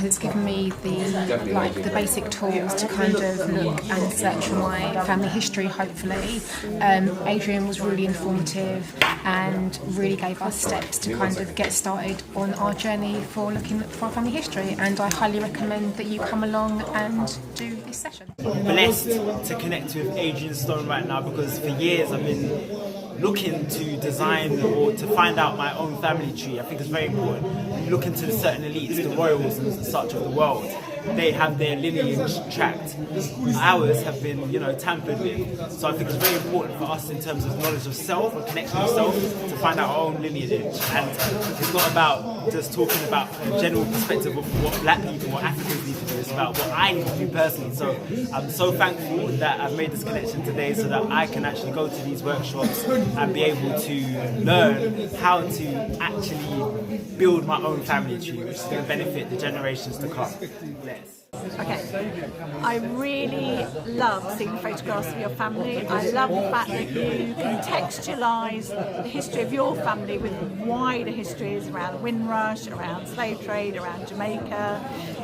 because it's given me the basic tools to kind of look and search for my family history, hopefully. Adrian was really informative and really gave us steps to kind of get started on our journey for looking for our family history, and I highly recommend that you come along and do this session. Blessed to connect with Adrian's story right now, because for years I've been looking to design or to find out my own family tree. I think it's very important. When you look into the certain elites, the royals and such of the world, they have their lineage tracked. Ours have been, tampered with. So I think it's very important for us in terms of knowledge of self and connection of self to find out our own lineage. And it's not about just talking about a general perspective of what black people or Africans need to do. It's about what I need to do personally. So I'm so thankful that I've made this connection today so that I can actually go to these workshops and be able to learn how to actually build my own family tree, which is going to benefit the generations to come. Okay, I really love seeing photographs of your family. I love the fact that you contextualise the history of your family with wider histories around Windrush, around slave trade, around Jamaica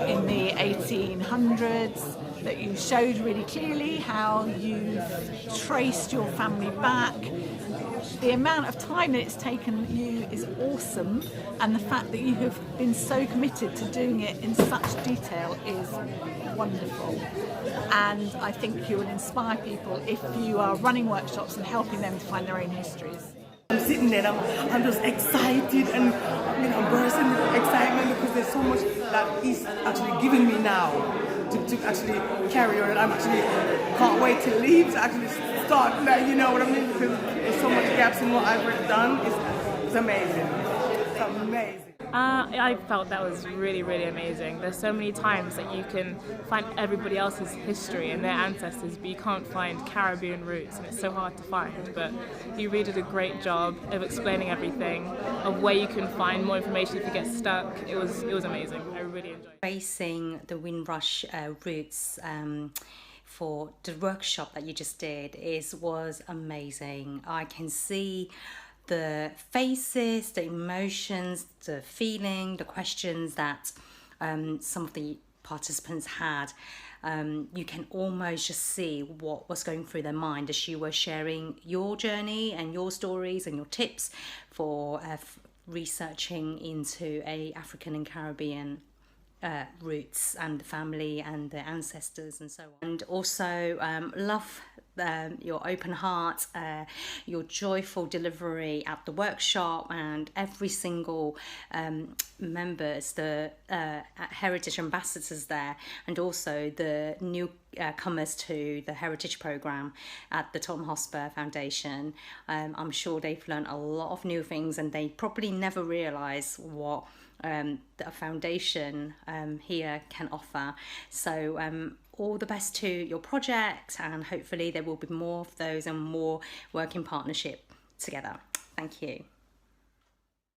in the 1800s, that you showed really clearly how you've traced your family back. The amount of time that it's taken you is awesome, and the fact that you have been so committed to doing it in such detail is wonderful. And I think you will inspire people if you are running workshops and helping them to find their own histories. I'm sitting there, I'm just excited and I'm bursting with excitement because there's so much that he's actually giving me now to actually carry on, and I'm actually can't wait to leave to actually start, you know what I mean, because there's so much gaps in what I've already done. It's amazing. It's amazing. I felt that was really, really amazing. There's so many times that you can find everybody else's history and their ancestors, but you can't find Caribbean roots, and it's so hard to find. But you really did a great job of explaining everything, of where you can find more information if you get stuck. It was amazing. I really enjoyed it. Tracing the Windrush roots for the workshop that you just did was amazing. I can see the faces, the emotions, the feeling, the questions that some of the participants had. You can almost just see what was going through their mind as you were sharing your journey and your stories and your tips for researching into African and Caribbean roots and the family and the ancestors and so on. And also love your open heart, your joyful delivery at the workshop, and every single members, the heritage ambassadors there, and also the newcomers to the heritage program at the Tom Hotspur Foundation. I'm sure they've learned a lot of new things, and they probably never realise what the foundation here can offer. So all the best to your project, and hopefully there will be more of those and more work in partnership together. Thank you.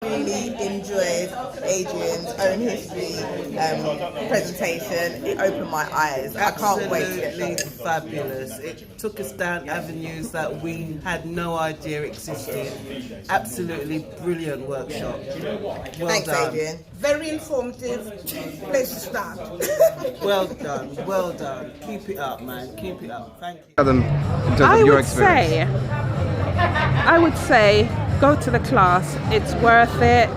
Really enjoyed Adrian's own history presentation. It opened my eyes. I can't wait to get Absolutely fabulous. It took us down avenues that we had no idea existed. Absolutely brilliant workshop. Thanks, done. Adrian. Very informative. Place to start. Well done, well done. Keep it up, man. Keep it up. Thank you. Adam, in terms of your experience. I would say go to the class. It's worth it.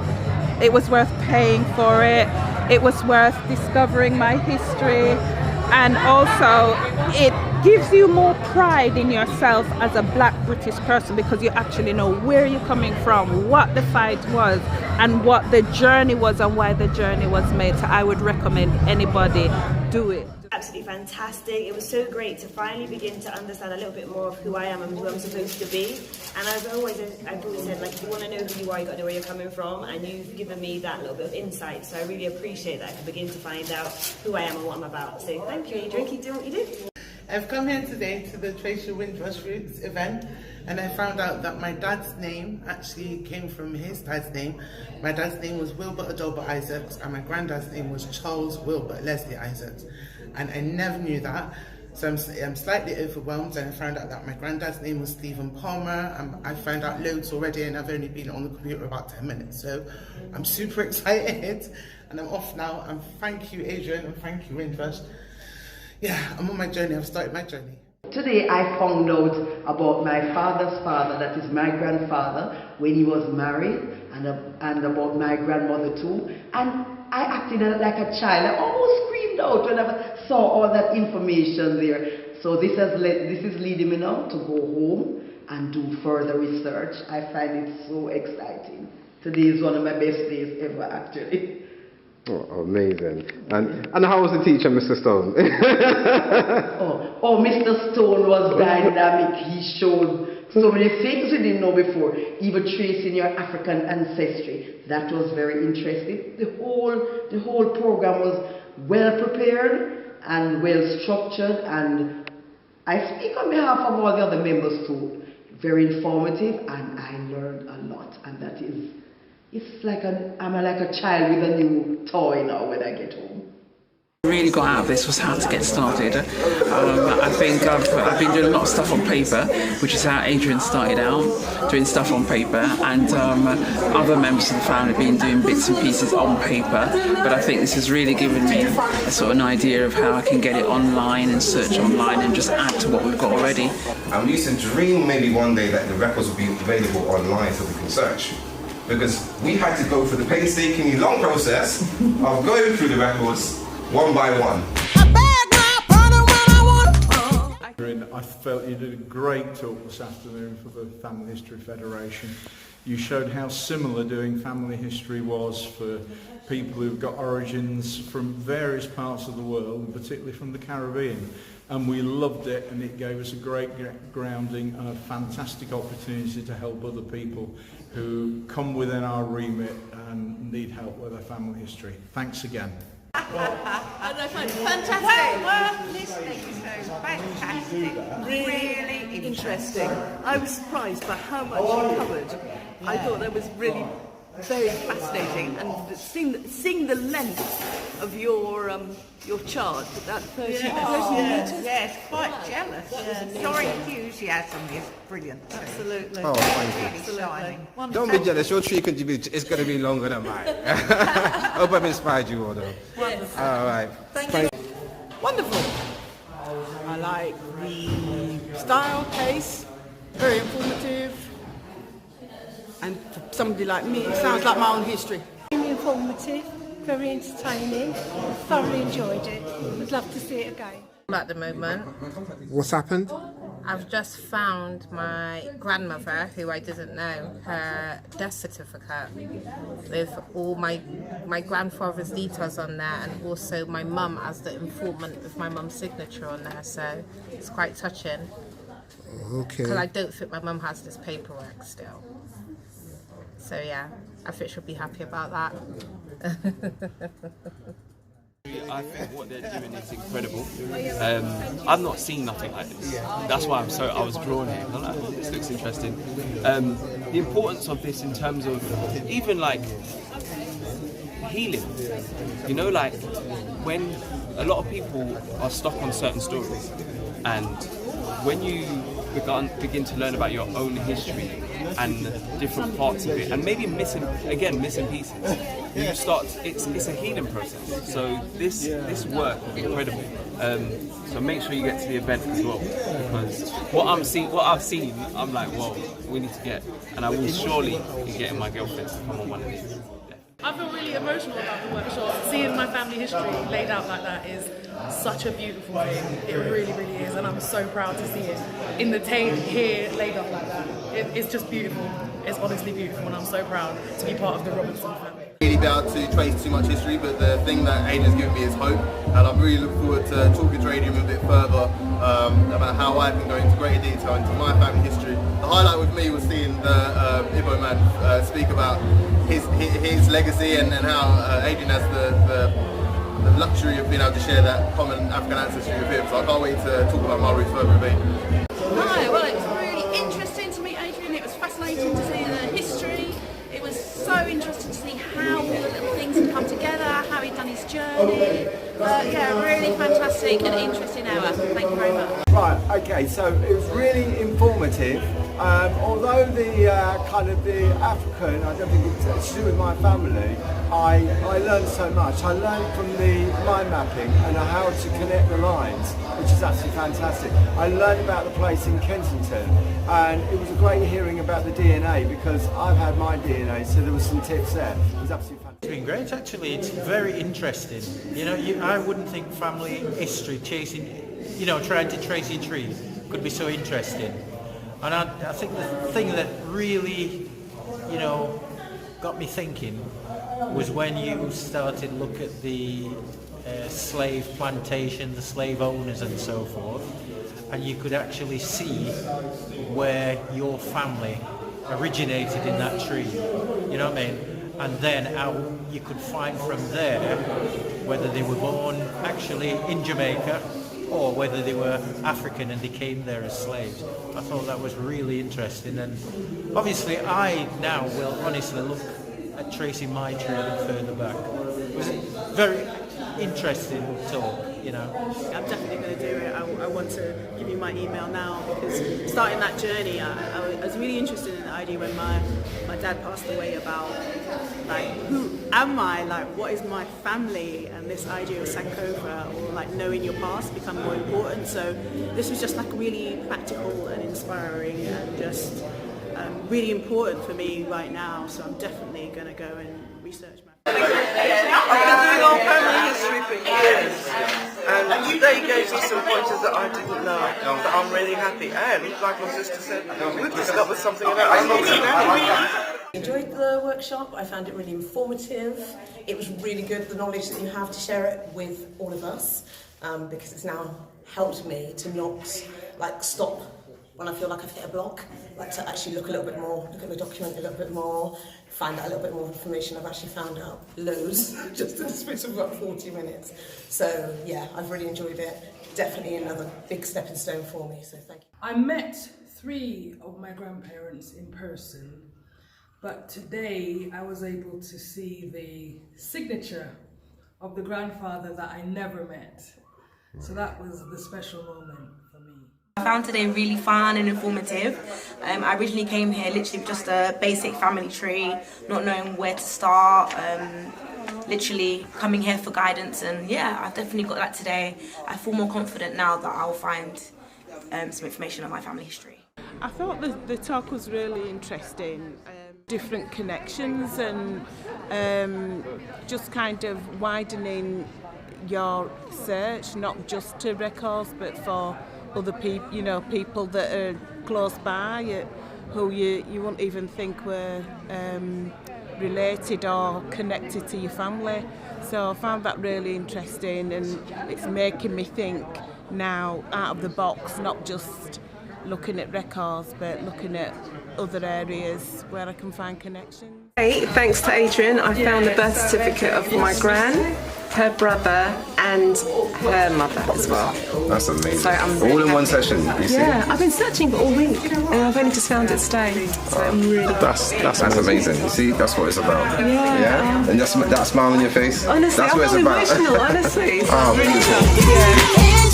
It was worth paying for it. It was worth discovering my history, and also it gives you more pride in yourself as a black British person, because you actually know where you're coming from, what the fight was, and what the journey was, and why the journey was made. So I would recommend anybody do it. Absolutely fantastic. It was so great to finally begin to understand a little bit more of who I am and who I'm supposed to be. And I've always said, like, if you want to know who you are, you got to know where you're coming from, and you've given me that little bit of insight. So I really appreciate that. I can begin to find out who I am and what I'm about. So thank you, Adrian. Keep doing what you do. I've come here today to the Trace Your Windrush Roots event, and I found out that my dad's name actually came from his dad's name. My dad's name was Wilbert Adoba Isaacs, and my granddad's name was Charles Wilbert Leslie Isaacs. And I never knew that. So I'm slightly overwhelmed, and I found out that my granddad's name was Stephen Palmer. I found out loads already, and I've only been on the computer about 10 minutes. So I'm super excited, and I'm off now. And thank you, Adrian, and thank you, Windrush. Yeah, I'm on my journey. I've started my journey. Today I found out about my father's father, that is my grandfather, when he was married, and about my grandmother too. And I acted like a child. I almost screamed out when I saw all that information there. So this is leading me now to go home and do further research. I find it so exciting. Today is one of my best days ever, actually. Oh, amazing. And how was the teacher, Mr. Stone? Mr. Stone was dynamic. He showed so many things we didn't know before, even tracing your African ancestry. That was very interesting. The whole program was well prepared and well structured, and I speak on behalf of all the other members too. Very informative, and I learned a lot, and that is, it's like I'm like a child with a new toy now when I get home. Really got out of this was how to get started. I think I've been doing a lot of stuff on paper, which is how Adrian started out, doing stuff on paper, and other members of the family have been doing bits and pieces on paper, but I think this has really given me a sort of an idea of how I can get it online and search online and just add to what we've got already. And we used to dream maybe one day that the records would be available online so we can search. Because we had to go through the painstakingly long process of going through the records one by one. I felt you did a great talk this afternoon for the Family History Federation. You showed how similar doing family history was for people who've got origins from various parts of the world, particularly from the Caribbean. And we loved it, and it gave us a great grounding and a fantastic opportunity to help other people who come within our remit and need help with their family history. Thanks again. Fantastic. Well worth listening to. Fantastic. Really interesting. I was surprised by how much you covered. I thought that was really very fascinating, and seeing the length of your chart, that 30 meters. Yes, quite jealous. Your enthusiasm is brilliant. Absolutely. Oh, thank you. Absolutely. Don't be jealous. Your tree is going to be longer than mine. I hope I've inspired you all, though. Yes. All right. Thank you. Wonderful. I like the style, pace, very informative. And for somebody like me, it sounds like my own history. Very informative, very entertaining. Thoroughly enjoyed it. Would love to see it again. At the moment, What's happened? I've just found my grandmother, who I didn't know, her death certificate with all my grandfather's details on there, and also my mum as the informant with my mum's signature on there. So it's quite touching. Okay. Because I don't think my mum has this paperwork still. So yeah, I think she'll be happy about that. I think what they're doing is incredible. I've not seen nothing like this. That's why I was drawn here. I'm like, oh, this looks interesting. The importance of this in terms of even like healing. You know, like when a lot of people are stuck on certain stories, and when you begin to learn about your own history and different parts of it, and maybe missing pieces, you start. It's a healing process. So this work is incredible. So make sure you get to the event as well, because what I've seen, I'm like, whoa, we need to get, and I will surely be getting my girlfriend to come on one of these. I feel really emotional about the workshop. Seeing my family history laid out like that is such a beautiful thing. It really, really is, and I'm so proud to see it in the tape here laid out like that. It's just beautiful. It's honestly beautiful, and I'm so proud to be part of the Robinson family. Really be able to trace too much history, but the thing that Adrian's given me is hope, and I'm really looking forward to talking to Adrian a bit further about how I can go into greater detail into my family history. The highlight with me was seeing the Ibo man speak about his legacy and how Adrian has the luxury of being able to share that common African ancestry with him. So I can't wait to talk about my roots further with him. Hi, well, it was really interesting to meet Adrian. It was fascinating to see the history. It was so interesting to see how all the little things had come together, how he'd done his journey. Yeah, really fantastic and interesting hour. Thank you very much. Right, okay, so it was really informative. Although the kind of the African, I don't think it's to do with my family, I learned so much. I learned from the mind mapping and how to connect the lines, which is absolutely fantastic. I learned about the place in Kensington, and it was a great hearing about the DNA because I've had my DNA, so there was some tips there. It was absolutely fantastic. It's been great, actually. It's very interesting. You know, I wouldn't think family history, trying to trace your tree could be so interesting. And I think the thing that really, got me thinking was when you started to look at the slave plantation, the slave owners and so forth, and you could actually see where your family originated in that tree, you know what I mean? And then how you could find from there whether they were born actually in Jamaica or whether they were African and they came there as slaves. I thought that was really interesting, and obviously I now will honestly look at tracing my tree a bit further back. It was a very interesting talk, I'm definitely going to do it. I want to give you my email now because starting that journey, I was really interested in the idea when my dad passed away about who am I, what is my family, and this idea of Sankofa or knowing your past become more important. So this was just really practical and inspiring and just really important for me right now. So I'm definitely going to go and research my I've been doing our family history for years, and today gave me some pointers that I didn't know, but I'm really happy, and like my sister said, we've discovered something about I enjoyed the workshop. I found it really informative. It was really good, the knowledge that you have to share it with all of us, because it's now helped me to not stop when I feel like I've hit a block, to actually look a little bit more, look at the document a little bit more, find out a little bit more information. I've actually found out loads just in the space of about 40 minutes. So yeah, I've really enjoyed it. Definitely another big stepping stone for me, so thank you. I met 3 of my grandparents in person, but today I was able to see the signature of the grandfather that I never met. So that was the special moment for me. I found today really fun and informative. I originally came here literally with just a basic family tree, not knowing where to start, literally coming here for guidance, and yeah, I've definitely got that today. I feel more confident now that I'll find some information on my family history. I thought the talk was really interesting. Different connections and just kind of widening your search, not just to records but for other people, people that are close by, who you wouldn't even think were related or connected to your family. So I found that really interesting, and it's making me think now out of the box, not just looking at records but looking at other areas where I can find connections. Hey, thanks to Adrian, I found the birth certificate of my gran, her brother and her mother as well. That's amazing. So I'm really all in one happy. session, you see? Yeah, I've been searching for all week and I've only just found it today. So I'm really That's amazing. You see, that's what it's about. Yeah. And that smile on your face, honestly, that's what it's I'm about. emotional, honestly. So Oh, really beautiful.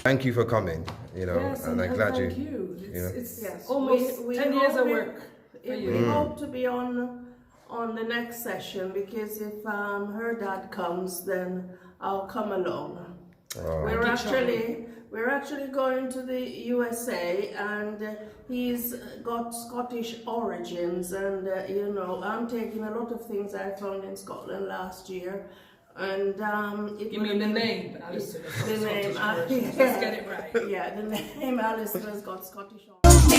Thank you for coming, Yes, and I'm glad thank you. It's Yes, almost we 10 years of hope work for you. We hope to be on the next session, because if her dad comes, then I'll come along. Oh. We're actually going to the USA, and he's got Scottish origins, and I'm taking a lot of things I found in Scotland last year. And You mean the name, Alistair? The name, Let's get it right. Yeah, the name Alistair's got Scottish origins.